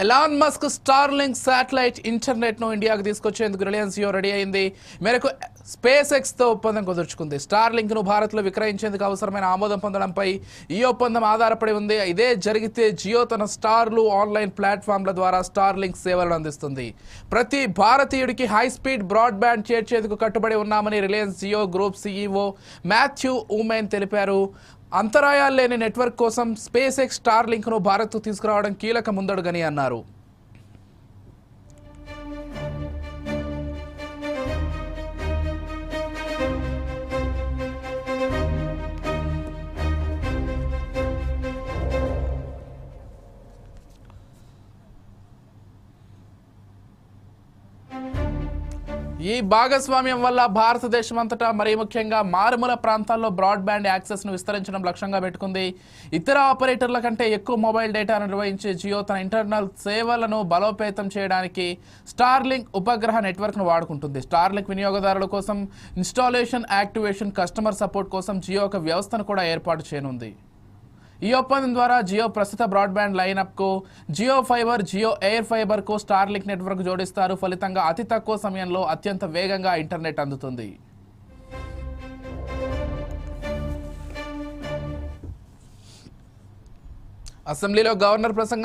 Elon Musk Starlink satellite internet ను ఇండియాకు తీసుకొచ్చేందుకు రిలయన్స్ జియో రెడీ అయింది. మేరకు స్పేస్ ఎక్స్ తో ఒప్పందం కుదుర్చుకుంది. స్టార్లింక్ ను భారత్ లో విక్రయించేందుకు అవసరమైన ఆమోదం పొందడంపై ఈ ఒప్పందం ఆధారపడి ఉంది. ఇదే జరిగితే జియో తన స్టార్లు ఆన్లైన్ ప్లాట్ఫామ్ల ద్వారా స్టార్లింక్ సేవలను అందిస్తుంది. ప్రతి భారతీయుడికి హై స్పీడ్ బ్రాడ్బ్యాండ్ చేర్చేందుకు కట్టుబడి ఉన్నామని రిలయన్స్ జియో గ్రూప్ సీఈఓ మాథ్యూ ఊమెన్ తెలిపారు. అంతరాయాలు లేని నెట్వర్క్ కోసం స్పేస్ ఎక్స్ స్టార్లింక్ ను భారత్ తీసుకురావడం కీలక ముందడుగని అన్నారు. ఈ భాగస్వామ్యం వల్ల భారతదేశం అంతటా మరీ ముఖ్యంగా మారుమూల ప్రాంతాల్లో బ్రాడ్బ్యాండ్ యాక్సెస్ను విస్తరించడం లక్ష్యంగా పెట్టుకుంది. ఇతర ఆపరేటర్ల కంటే ఎక్కువ మొబైల్ డేటాను నిర్వహించే జియో తన ఇంటర్నల్ సేవలను బలోపేతం చేయడానికి స్టార్లింక్ ఉపగ్రహ నెట్వర్క్ను వాడుకుంటుంది. స్టార్లింక్ వినియోగదారుల కోసం ఇన్స్టాలేషన్, యాక్టివేషన్, కస్టమర్ సపోర్ట్ కోసం జియో ఒక వ్యవస్థను కూడా ఏర్పాటు చేయనుంది. ఈ ఒప్పందం ద్వారా జియో ప్రస్తుత బ్రాడ్బ్యాండ్ లైనప్కు జియో ఫైబర్, జియో ఎయిర్ ఫైబర్కు స్టార్లింక్ నెట్వర్క్ జోడిస్తారు. ఫలితంగా అతి తక్కువ సమయంలో అత్యంత వేగంగా ఇంటర్నెట్ అందుతుంది. అసెంబ్లీలో గవర్నర్ ప్రసంగం